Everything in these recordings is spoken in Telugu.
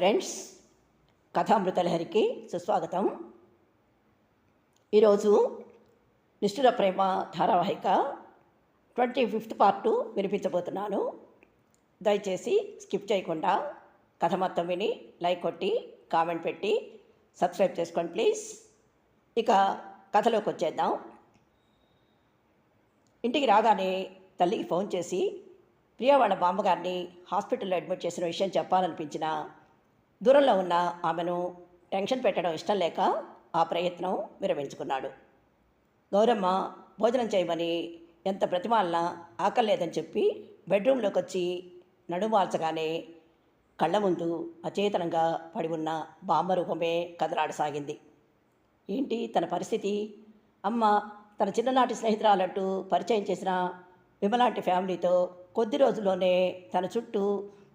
ఫ్రెండ్స్, కథామృతలహరికి సుస్వాగతం. ఈరోజు నిష్ఠుర ప్రేమ ధారావాహిక 25th పార్టు వినిపించబోతున్నాను. దయచేసి స్కిప్ చేయకుండా కథ మొత్తం విని లైక్ కొట్టి కామెంట్ పెట్టి సబ్స్క్రైబ్ చేసుకోండి ప్లీజ్. ఇక కథలోకి వచ్చేద్దాం. ఇంటికి రాగానే తల్లికి ఫోన్ చేసి ప్రియా వాళ్ళ బామ్మగారిని హాస్పిటల్లో అడ్మిట్ చేసిన విషయం చెప్పాలనిపించిన దూరంలో ఉన్న ఆమెను టెన్షన్ పెట్టడం ఇష్టం లేక ఆ ప్రయత్నం విరమించుకున్నాడు. గౌరమ్మ భోజనం చేయమని ఎంత బ్రతిమాలనా ఆకలి లేదని చెప్పి బెడ్రూమ్లోకి వచ్చి నడుమాల్చగానే కళ్ళ ముందు అచేతనంగా పడి ఉన్న బామ్మ రూపమే కదలాడసాగింది. ఏంటి తన పరిస్థితి? అమ్మ తన చిన్ననాటి స్నేహితురాలంటూ పరిచయం చేసిన విమలాంటి ఫ్యామిలీతో కొద్ది రోజుల్లోనే తన చుట్టూ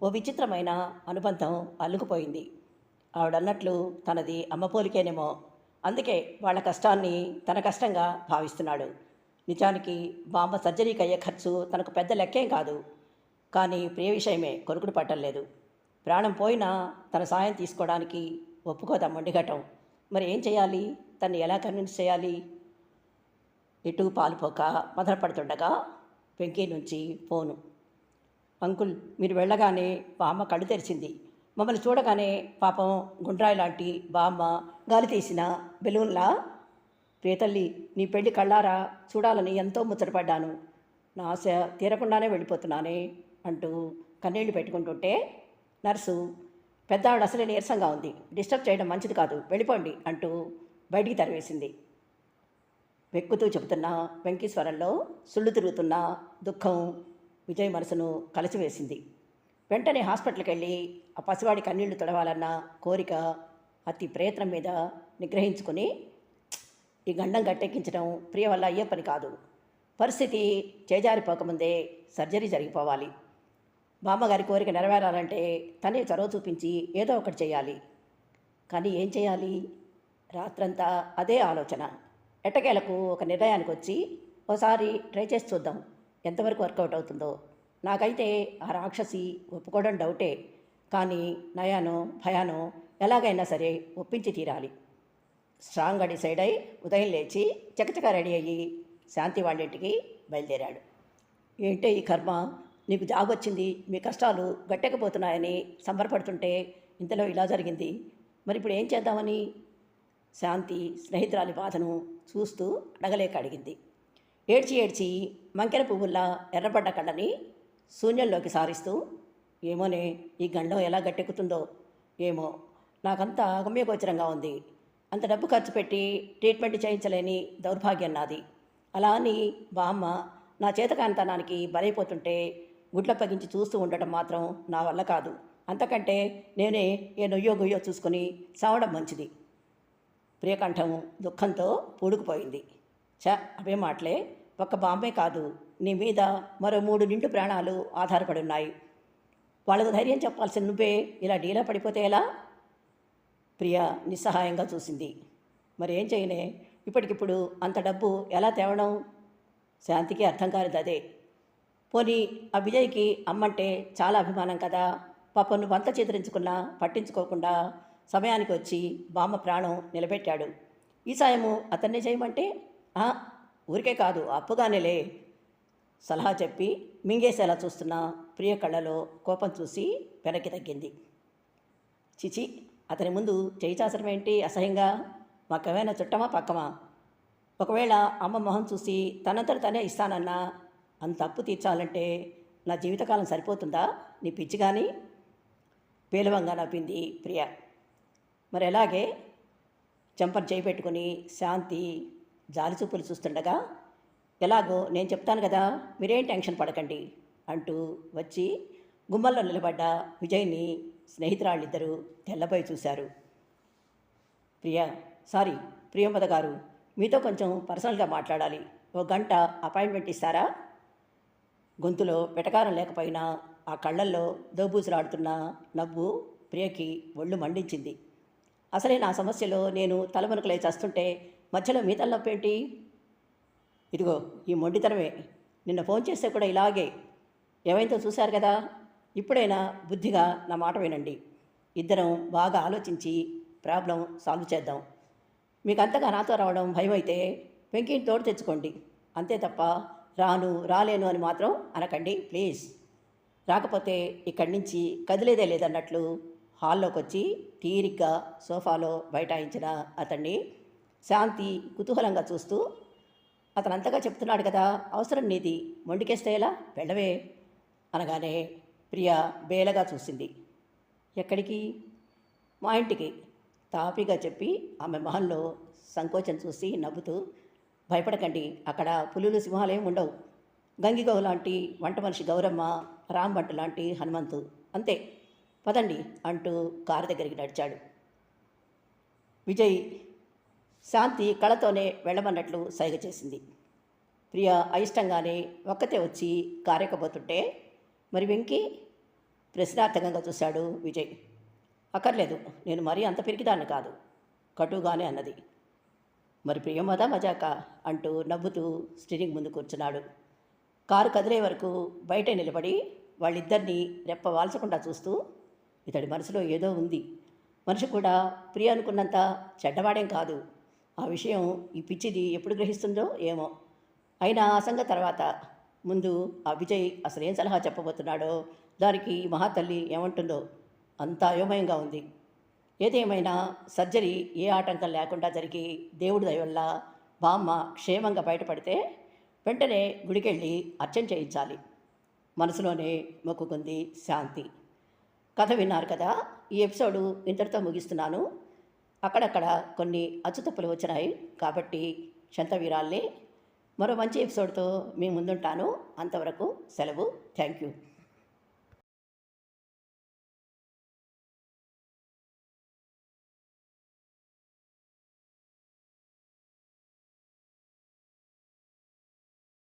ఓ విచిత్రమైన అనుబంధం అల్లుకుపోయింది. ఆవిడన్నట్లు తనది అమ్మ పోలికేనేమో, అందుకే వాళ్ళ కష్టాన్ని తన కష్టంగా భావిస్తున్నాడు. నిజానికి బామ్మ సర్జరీకి అయ్యే ఖర్చు తనకు పెద్ద లెక్కేం కాదు. కానీ ప్రియ విషయమే కొరుకుడు పట్టలేదు. ప్రాణం పోయినా తన సాయం తీసుకోవడానికి ఒప్పుకోదా మొండిఘటం. మరి ఏం చేయాలి? తన్ని ఎలా కన్విన్స్ చేయాలి? ఎటు పాలుపోక మదనపడుతుండగా వెంకీ నుంచి ఫోను. అంకుల్, మీరు వెళ్ళగానే బామ్మ కళ్ళు తెరిచింది. మమ్మల్ని చూడగానే పాపం గుండ్రాయి లాంటి బామ్మ గాలి తీసిన బెలూన్లా, ప్రియతల్లి నీ పెళ్లి కళ్ళారా చూడాలని ఎంతో ముచ్చటపడ్డాను. నా ఆశ తీరకుండానే వెళ్ళిపోతున్నానే అంటూ కన్నీళ్లు పెట్టుకుంటుంటే నర్సు, పెద్దావిడ అసలే నీరసంగా ఉంది, డిస్టర్బ్ చేయడం మంచిది కాదు, వెళ్ళిపోండి అంటూ బయటికి తరివేసింది. వెక్కుతూ చెబుతున్న వెంకీశ్వరంలో సుళ్ళు తిరుగుతున్న దుఃఖం విజయ్ మనసును కలిసివేసింది. వెంటనే హాస్పిటల్కి వెళ్ళి ఆ పసివాడి కన్నీళ్లు తొడవాలన్న కోరిక అతి ప్రయత్నం మీద నిగ్రహించుకుని, ఈ గండం గట్టెక్కించడం ప్రియ వల్ల అయ్యే పని కాదు. పరిస్థితి చేజారిపోకముందే సర్జరీ జరిగిపోవాలి. బామ్మగారి కోరిక నెరవేరాలంటే తనే చొరవ చూపించి ఏదో ఒకటి చేయాలి. కానీ ఏం చేయాలి? రాత్రంతా అదే ఆలోచన. ఎట్టకేలకు ఒక నిర్ణయానికి వచ్చి ఓసారి ట్రై చేసి చూద్దాం, ఎంతవరకు వర్కౌట్ అవుతుందో. నాకైతే ఆ రాక్షసి ఒప్పుకోవడం డౌటే, కానీ నయానో భయానో ఎలాగైనా సరే ఒప్పించి తీరాలి. స్ట్రాంగ్గా డిసైడ్ అయి ఉదయం లేచి చకచక రెడీ అయ్యి శాంతి వాళ్ళింటికి బయలుదేరాడు. ఏంటే ఈ కర్మ, నీకు జాబ్ వచ్చింది, మీ కష్టాలు గట్టెక్కిపోతున్నాయని సంబరపడుతుంటే ఇంతలో ఇలా జరిగింది. మరి ఇప్పుడు ఏం చేద్దామని శాంతి స్నేహితురాలి బాధను చూస్తూ అడగలేక అడిగింది. ఏడ్చి ఏడ్చి మంకెర పువ్వుల్లా ఎర్రబడ్డ కళ్ళని శూన్యంలోకి సారిస్తూ, ఏమోనే ఈ గండం ఎలా గట్టెక్కుతుందో ఏమో, నాకంతా గమ్యగోచరంగా ఉంది. అంత డబ్బు ఖర్చు పెట్టి ట్రీట్మెంట్ చేయించలేని దౌర్భాగ్యం నాది. అలా అని బామ్మ నా చేతకాంతనానికి బలైపోతుంటే గుడ్లప్పగించి చూస్తూ ఉండటం మాత్రం నా వల్ల కాదు. అంతకంటే నేనే ఏ నొయ్యో గుయ్యో చూసుకొని సావడం మంచిది. ప్రియకంఠం దుఃఖంతో పూడుకుపోయింది. అవే మాటలే, ఒక్క బాంబే కాదు, నీ మీద మరో 3 నిండు ప్రాణాలు ఆధారపడి ఉన్నాయి. వాళ్ళకు ధైర్యం చెప్పాల్సిన నువ్వే ఇలా డీలా పడిపోతే ఎలా? ప్రియ నిస్సహాయంగా చూసింది. మరి ఏం చేయనే, ఇప్పటికిప్పుడు అంత డబ్బు ఎలా తేవడం? శాంతికి అర్థం కాలేదు అదే. పోనీ ఆ విజయ్కి అమ్మంటే చాలా అభిమానం కదా, పాపం నువ్వంతా చిత్రించుకున్నా పట్టించుకోకుండా సమయానికి వచ్చి బామ్మ ప్రాణం నిలబెట్టాడు. ఈ సాయము అతన్నే చేయమంటే ఊరికే కాదు అప్పుగానేలే సలహా చెప్పి మింగేసేలా చూస్తున్న ప్రియ కళ్ళలో కోపం చూసి వెనక్కి తగ్గింది. చిచి, అతని ముందు చేయి చాచడం ఏంటి అసహ్యంగా? మాకేమైనా చుట్టమా పక్కమా? ఒకవేళ అమ్మ మొహం చూసి తనంతట తనే ఇస్తానన్నా అంత అప్పు తీర్చాలంటే నా జీవితకాలం సరిపోతుందా నీ పిచ్చి? కానీ పేలవంగా నవ్వింది ప్రియ. మరి ఎలాగే చెంపను చేయి పెట్టుకుని శాంతి జాలిచూపులు చూస్తుండగా, ఎలాగో నేను చెప్తాను కదా, మీరేం టెన్షన్ పడకండి అంటూ వచ్చి గుమ్మల్లో నిలబడ్డ విజయ్ని స్నేహితురాళ్ళిద్దరూ తెల్లబోయి చూశారు. ప్రియంవద గారు, మీతో కొంచెం పర్సనల్గా మాట్లాడాలి, 1 గంట అపాయింట్మెంట్ ఇస్తారా? గొంతులో వెటకారం లేకపోయినా ఆ కళ్ళల్లో దోబూసులాడుతున్న నవ్వు ప్రియకి ఒళ్ళు మండించింది. అసలే నా సమస్యలో నేను తలమునకలే చేస్తుంటే మధ్యలో మీ తలనొప్పేంటి? ఇదిగో ఈ మొండితనమే. నిన్న ఫోన్ చేస్తే కూడా ఇలాగే. ఏమైందో చూశారు కదా, ఇప్పుడైనా బుద్ధిగా నా మాట వినండి. ఇద్దరం బాగా ఆలోచించి ప్రాబ్లం సాల్వ్ చేద్దాం. మీకు అంతగా నాతో రావడం భయమైతే వెంకీని తోడు తెచ్చుకోండి. అంతే తప్ప రాను రాలేను అని మాత్రం అనకండి ప్లీజ్. రాకపోతే ఇక్కడి నుంచి కదిలేదే లేదన్నట్లు హాల్లోకి వచ్చి తీరిగ్గా సోఫాలో బైఠాయించిన అతన్ని శాంతి కుతూహలంగా చూస్తూ, అతను అంతగా చెప్తున్నాడు కదా, అవసరం నీది, మొండికేస్తే ఎలా, వెళ్ళవే అనగానే ప్రియ బేలగా చూసింది. ఎక్కడికి? మా ఇంటికి తాపీగా చెప్పి ఆమె మొహంలో సంకోచం చూసి నవ్వుతూ, భయపడకండి, అక్కడ పులులు సింహాలేం ఉండవు. గంగిగోవు లాంటి వంట మనిషి గౌరమ్మ, రాంబంటు లాంటి హనుమంతు, అంతే, పదండి అంటూ కారు దగ్గరికి నడిచాడు. విజయ్ శాంతి కళతోనే వెళ్ళమన్నట్లు సైగ చేసింది. ప్రియ అయిష్టంగానే ఒక్కతే వచ్చి కారెక్కబోతుంటే, మరి వెంకీ ప్రశ్నార్థకంగా చూశాడు విజయ్. అక్కర్లేదు, నేను మరీ అంత పిరికిదాన్ని కాదు కటుగానే అన్నది. మరి ప్రియమదా మజాకా అంటూ నవ్వుతూ స్టీరింగ్ ముందు కూర్చున్నాడు. కారు కదిలే వరకు బయటే నిలబడి వాళ్ళిద్దరినీ రెప్ప వాల్చకుండా చూస్తూ, ఇతడి మనసులో ఏదో ఉంది, మనిషి కూడా ప్రియ అనుకున్నంత చెడ్డవాడేం కాదు, ఆ విషయం ఈ పిచ్చిది ఎప్పుడు గ్రహిస్తుందో ఏమో, అయినా ఆ సంగతి తర్వాత, ముందు ఆ విజయ్ అసలేం సలహా చెప్పబోతున్నాడో, దానికి మహాతల్లి ఏమంటుందో, అంతా అయోమయంగా ఉంది. ఏదేమైనా సర్జరీ ఏ ఆటంకం లేకుండా జరిగి దేవుడి దయ వల్ల బామ్మ క్షేమంగా బయటపడితే వెంటనే గుడికెళ్ళి అర్చన చేయించాలి. మనసులోనే మొక్కుకుంది శాంతి. కథ విన్నారు కదా, ఈ ఎపిసోడు ఇంతటితో ముగిస్తున్నాను. అక్కడక్కడ కొన్ని అచ్చుతప్పులు వచ్చినాయి కాబట్టి క్షంతవీరాల్ని. మరో మంచి ఎపిసోడ్తో మీ ముందుంటాను. అంతవరకు సెలవు. Thank you.